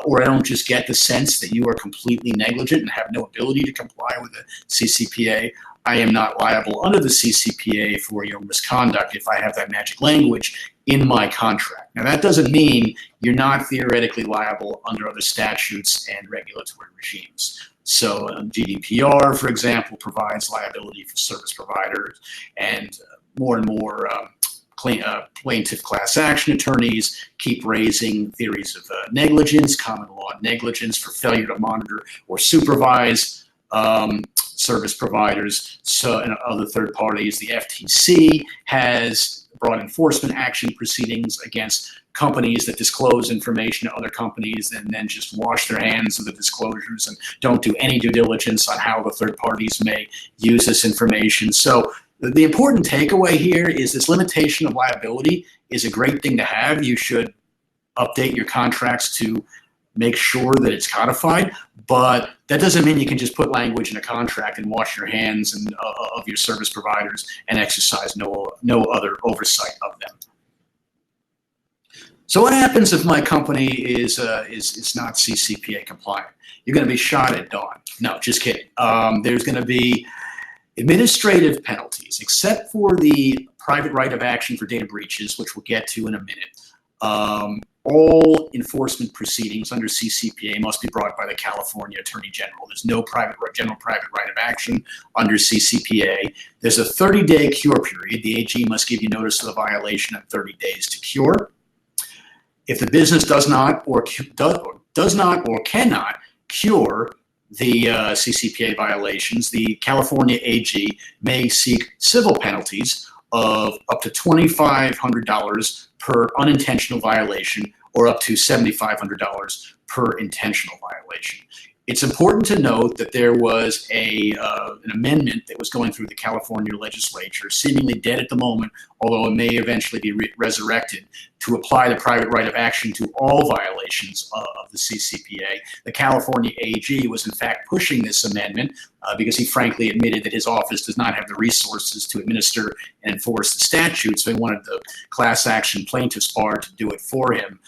or I don't just get the sense that you are completely negligent and have no ability to comply with the CCPA, I am not liable under the CCPA for your misconduct if I have that magic language in my contract. Now, that doesn't mean you're not theoretically liable under other statutes and regulatory regimes. So GDPR, for example, provides liability for service providers, and more plaintiff class action attorneys keep raising theories of negligence, common law negligence for failure to monitor or supervise service providers. So, and other third parties, the FTC has brought enforcement action proceedings against companies that disclose information to other companies and then just wash their hands of the disclosures and don't do any due diligence on how the third parties may use this information. So the important takeaway here is this limitation of liability is a great thing to have. You should update your contracts to make sure that it's codified, but that doesn't mean you can just put language in a contract and wash your hands of your service providers and exercise no other oversight of them. So what happens if my company is not CCPA compliant? You're going to be shot at dawn. No, just kidding. There's going to be administrative penalties, except for the private right of action for data breaches, which we'll get to in a minute. All enforcement proceedings under CCPA must be brought by the California Attorney General. There's no general private right of action under CCPA. There's a 30-day cure period. The AG must give you notice of the violation in 30 days to cure. If the business does not or cannot cure the CCPA violations, the California AG may seek civil penalties of up to $2,500 per unintentional violation or up to $7,500 per intentional violation. It's important to note that there was an amendment that was going through the California legislature, seemingly dead at the moment, although it may eventually be resurrected, to apply the private right of action to all violations of the CCPA. The California AG was in fact pushing this amendment because he frankly admitted that his office does not have the resources to administer and enforce the statute, so he wanted the class action plaintiffs bar to do it for him.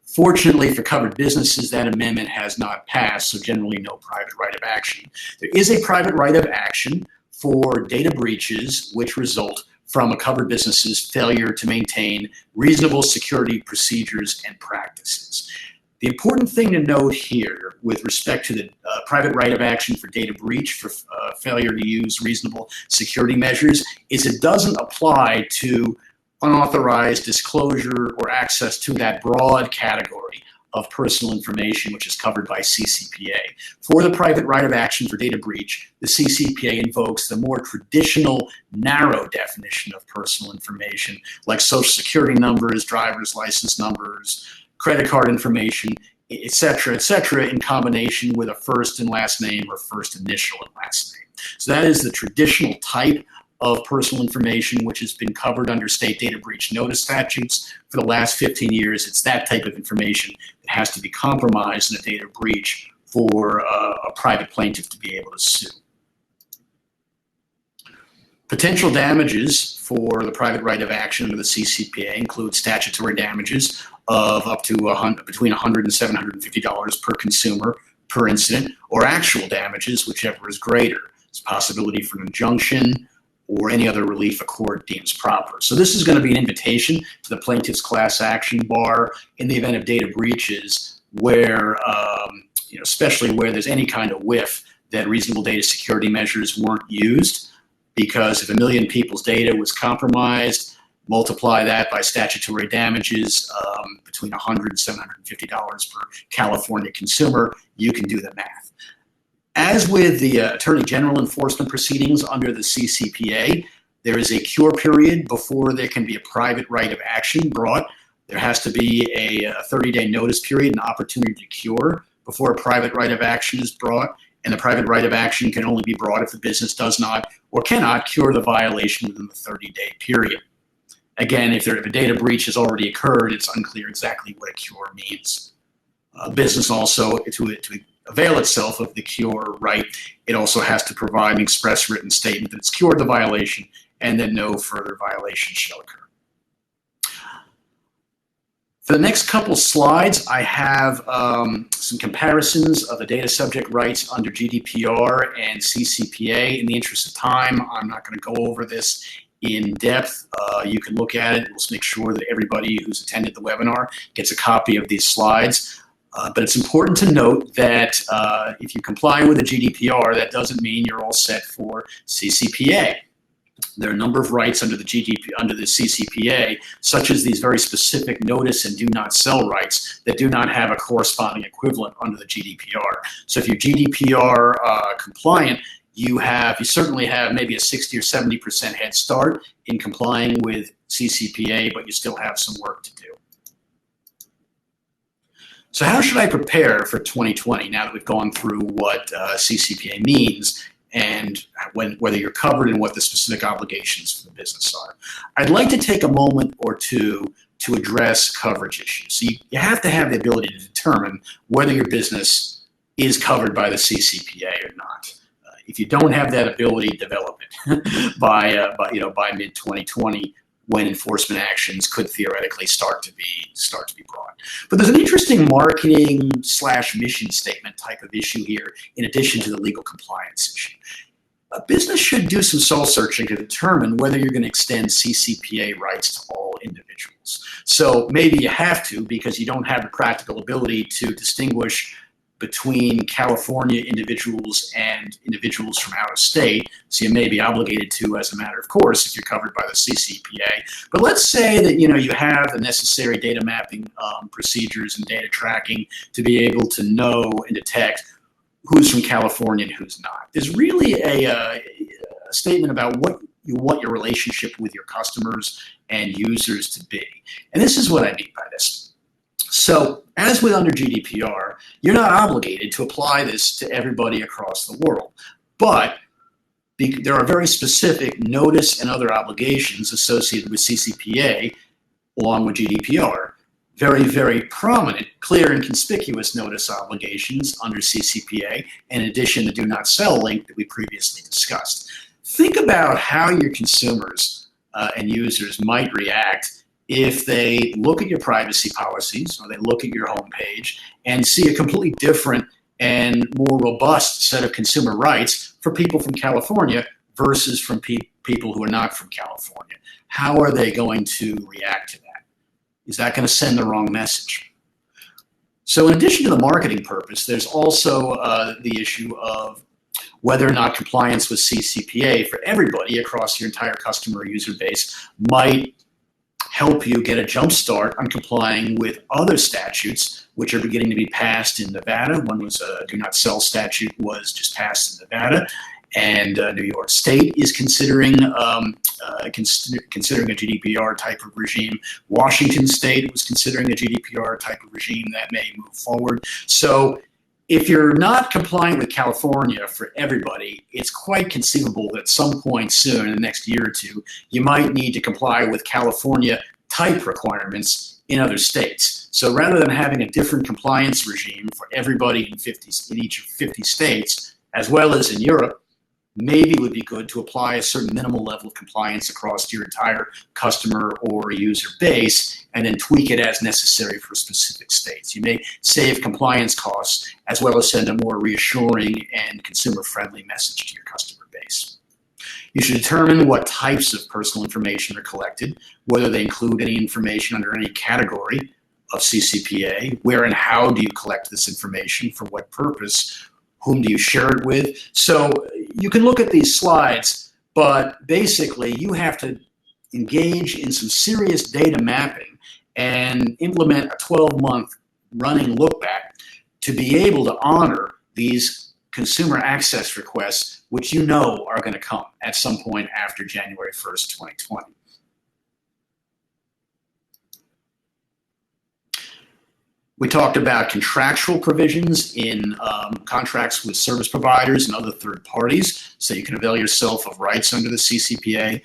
Fortunately for covered businesses, that amendment has not passed, so generally no private right of action. There is a private right of action for data breaches which result from a covered business's failure to maintain reasonable security procedures and practices. The important thing to note here with respect to the private right of action for data breach for failure to use reasonable security measures is it doesn't apply to unauthorized disclosure or access to that broad category of personal information, which is covered by CCPA. For the private right of action for data breach, the CCPA invokes the more traditional, narrow definition of personal information, like social security numbers, driver's license numbers, credit card information, et cetera, in combination with a first and last name or first initial and last name. So that is the traditional type of personal information which has been covered under state data breach notice statutes for the last 15 years. It's that type of information that has to be compromised in a data breach for a private plaintiff to be able to sue. Potential damages for the private right of action under the CCPA include statutory damages of up to between $100 and $750 per consumer per incident, or actual damages, whichever is greater. There's a possibility for an injunction or any other relief a court deems proper. So this is going to be an invitation to the plaintiff's class action bar in the event of data breaches where, especially where there's any kind of whiff that reasonable data security measures weren't used. Because if 1 million people's data was compromised, multiply that by statutory damages between $100 and $750 per California consumer, you can do the math. As with the Attorney General enforcement proceedings under the CCPA, there is a cure period before there can be a private right of action brought. There has to be a 30-day notice period, an opportunity to cure before a private right of action is brought. And the private right of action can only be brought if the business does not or cannot cure the violation within the 30-day period. Again, if a data breach has already occurred, it's unclear exactly what a cure means. Business also, to avail itself of the cure right, it also has to provide an express written statement that it's cured the violation and that no further violation shall occur. For the next couple slides, I have some comparisons of the data subject rights under GDPR and CCPA. In the interest of time, I'm not going to go over this in depth. You can look at it. We'll make sure that everybody who's attended the webinar gets a copy of these slides. But it's important to note that if you comply with the GDPR, that doesn't mean you're all set for CCPA. There are a number of rights under the CCPA, such as these very specific notice and do not sell rights that do not have a corresponding equivalent under the GDPR. So if you're GDPR compliant, you certainly have maybe a 60 or 70% head start in complying with CCPA, but you still have some work to do. So how should I prepare for 2020 now that we've gone through what CCPA means and whether you're covered and what the specific obligations for the business are? I'd like to take a moment or two to address coverage issues. So you have to have the ability to determine whether your business is covered by the CCPA or not. If you don't have that ability, develop it by mid-2020, when enforcement actions could theoretically start to be brought. But there's an interesting marketing / mission statement type of issue here, in addition to the legal compliance issue. A business should do some soul searching to determine whether you're going to extend CCPA rights to all individuals. So maybe you have to, because you don't have the practical ability to distinguish between California individuals and individuals from out of state, so you may be obligated to as a matter of course if you're covered by the CCPA. But let's say that you have the necessary data mapping procedures and data tracking to be able to know and detect who's from California and who's not. There's really a statement about what you want your relationship with your customers and users to be. And this is what I mean by this. So, as with under GDPR, you're not obligated to apply this to everybody across the world. But there are very specific notice and other obligations associated with CCPA along with GDPR. Very, very prominent, clear and conspicuous notice obligations under CCPA, in addition to the do not sell link that we previously discussed. Think about how your consumers and users might react if they look at your privacy policies or they look at your homepage and see a completely different and more robust set of consumer rights for people from California versus from people who are not from California. How are they going to react to that? Is that going to send the wrong message? So in addition to the marketing purpose, there's also the issue of whether or not compliance with CCPA for everybody across your entire customer or user base might help you get a jump start on complying with other statutes which are beginning to be passed in Nevada. One was a do not sell statute was just passed in Nevada, and New York State is considering considering a GDPR type of regime. Washington State was considering a GDPR type of regime that may move forward. So if you're not complying with California for everybody, it's quite conceivable that at some point soon in the next year or two, you might need to comply with California type requirements in other states. So rather than having a different compliance regime for everybody in each of 50 states, as well as in Europe, maybe it would be good to apply a certain minimal level of compliance across your entire customer or user base and then tweak it as necessary for specific states. You may save compliance costs as well as send a more reassuring and consumer-friendly message to your customer base. You should determine what types of personal information are collected, whether they include any information under any category of CCPA, where and how do you collect this information, for what purpose, whom do you share it with. So you can look at these slides, but basically you have to engage in some serious data mapping and implement a 12-month running look back to be able to honor these consumer access requests, which you know are going to come at some point after January 1st, 2020. We talked about contractual provisions in contracts with service providers and other third parties, so you can avail yourself of rights under the CCPA.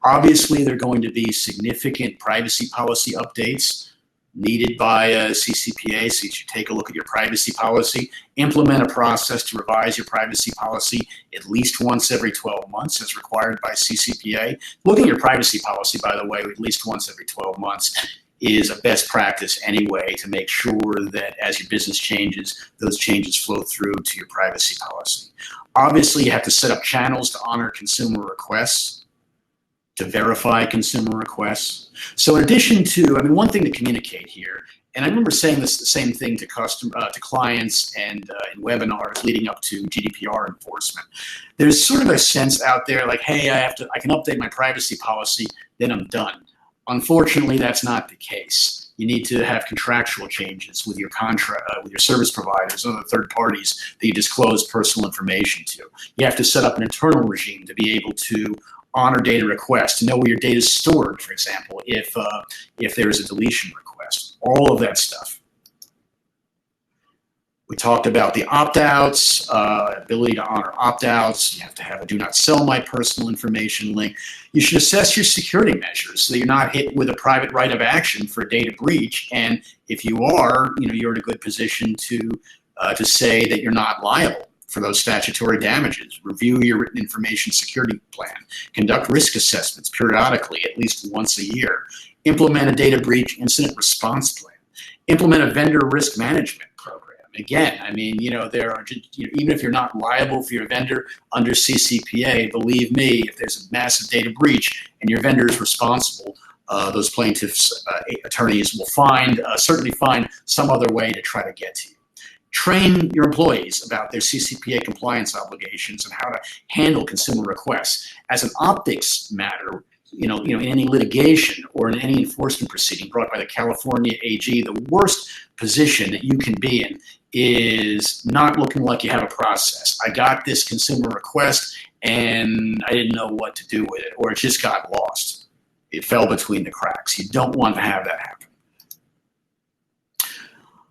Obviously, there are going to be significant privacy policy updates needed by CCPA, so you should take a look at your privacy policy, implement a process to revise your privacy policy at least once every 12 months as required by CCPA. Looking at your privacy policy, by the way, at least once every 12 months is a best practice anyway to make sure that as your business changes, those changes flow through to your privacy policy. Obviously, you have to set up channels to honor consumer requests, to verify consumer requests. So in addition to, one thing to communicate here, and I remember saying this the same thing to clients and in webinars leading up to GDPR enforcement. There's sort of a sense out there like, hey, I can update my privacy policy, then I'm done. Unfortunately, that's not the case. You need to have contractual changes with your with your service providers and other third parties that you disclose personal information to. You have to set up an internal regime to be able to honor data requests, to know where your data is stored, for example, if there is a deletion request, all of that stuff. We talked about the opt-outs, ability to honor opt-outs. You have to have a do not sell my personal information link. You should assess your security measures so that you're not hit with a private right of action for a data breach. And if you are, you're in a good position to say that you're not liable for those statutory damages. Review your written information security plan. Conduct risk assessments periodically, at least once a year. Implement a data breach incident response plan. Implement a vendor risk management program. Again, there are, even if you're not liable for your vendor under CCPA, believe me, if there's a massive data breach and your vendor is responsible, those plaintiffs' attorneys will certainly find some other way to try to get to you. Train your employees about their CCPA compliance obligations and how to handle consumer requests. As an optics matter, in any litigation or in any enforcement proceeding brought by the California AG, the worst position that you can be in is not looking like you have a process. I got this consumer request and I didn't know what to do with it, or it just got lost. It fell between the cracks. You don't want to have that happen.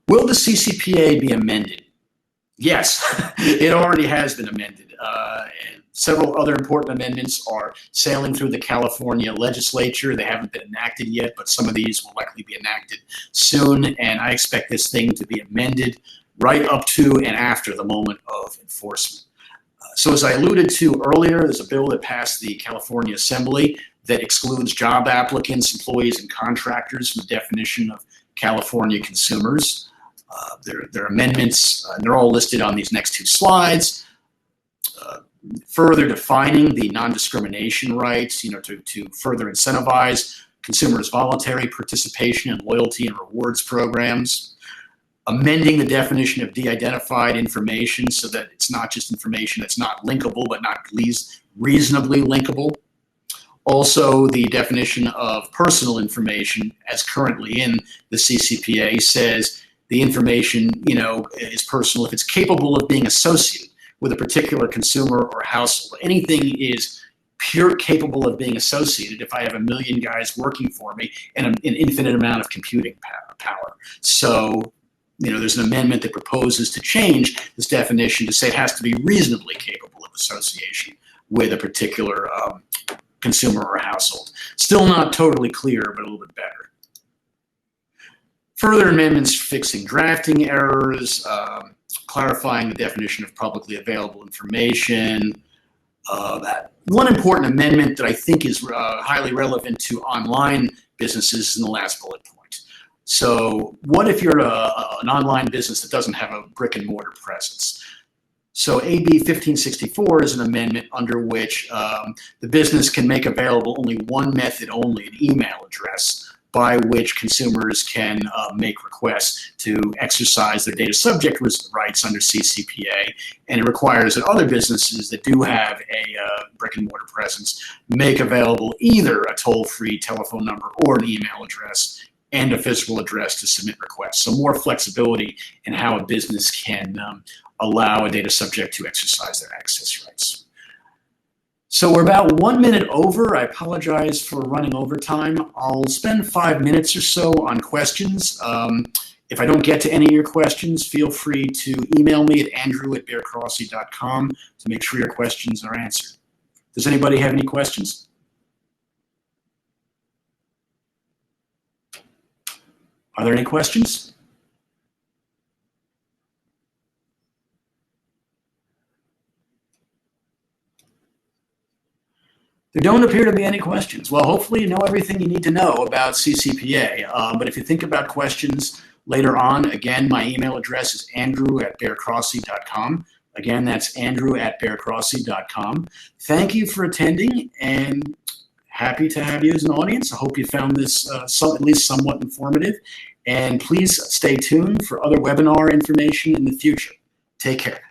Will the CCPA be amended? Yes, it already has been amended. And several other important amendments are sailing through the California legislature. They haven't been enacted yet, but some of these will likely be enacted soon. And I expect this thing to be amended right up to and after the moment of enforcement. So as I alluded to earlier, there's a bill that passed the California Assembly that excludes job applicants, employees, and contractors from the definition of California consumers. There are amendments, and they're all listed on these next two slides. Further defining the non-discrimination rights, to further incentivize consumers' voluntary participation in loyalty and rewards programs. Amending the definition of de-identified information so that it's not just information that's not linkable, but not at least reasonably linkable. Also, the definition of personal information, as currently in the CCPA, says the information, is personal if it's capable of being associated with a particular consumer or household. Anything is pure capable of being associated if I have a million guys working for me and an infinite amount of computing power. So, there's an amendment that proposes to change this definition to say it has to be reasonably capable of association with a particular consumer or household. Still not totally clear, but a little bit better. Further amendments fixing drafting errors, clarifying the definition of publicly available information. That one important amendment that I think is highly relevant to online businesses is in the last bullet point. So what if you're an online business that doesn't have a brick and mortar presence? So AB 1564 is an amendment under which the business can make available only one method only, an email address, by which consumers can make requests to exercise their data subject rights under CCPA. And it requires that other businesses that do have a brick and mortar presence make available either a toll-free telephone number or an email address and a physical address to submit requests. So more flexibility in how a business can allow a data subject to exercise their access rights. So we're about 1 minute over. I apologize for running over time. I'll spend 5 minutes or so on questions. If I don't get to any of your questions, feel free to email me at andrew@baercrossey.com to make sure your questions are answered. Does anybody have any questions? Are there any questions? There don't appear to be any questions. Well, hopefully you know everything you need to know about CCPA. But if you think about questions later on, again, my email address is andrew@baercrossey.com. Again, that's andrew@baercrossey.com. Thank you for attending, and happy to have you as an audience. I hope you found this at least somewhat informative. And please stay tuned for other webinar information in the future. Take care.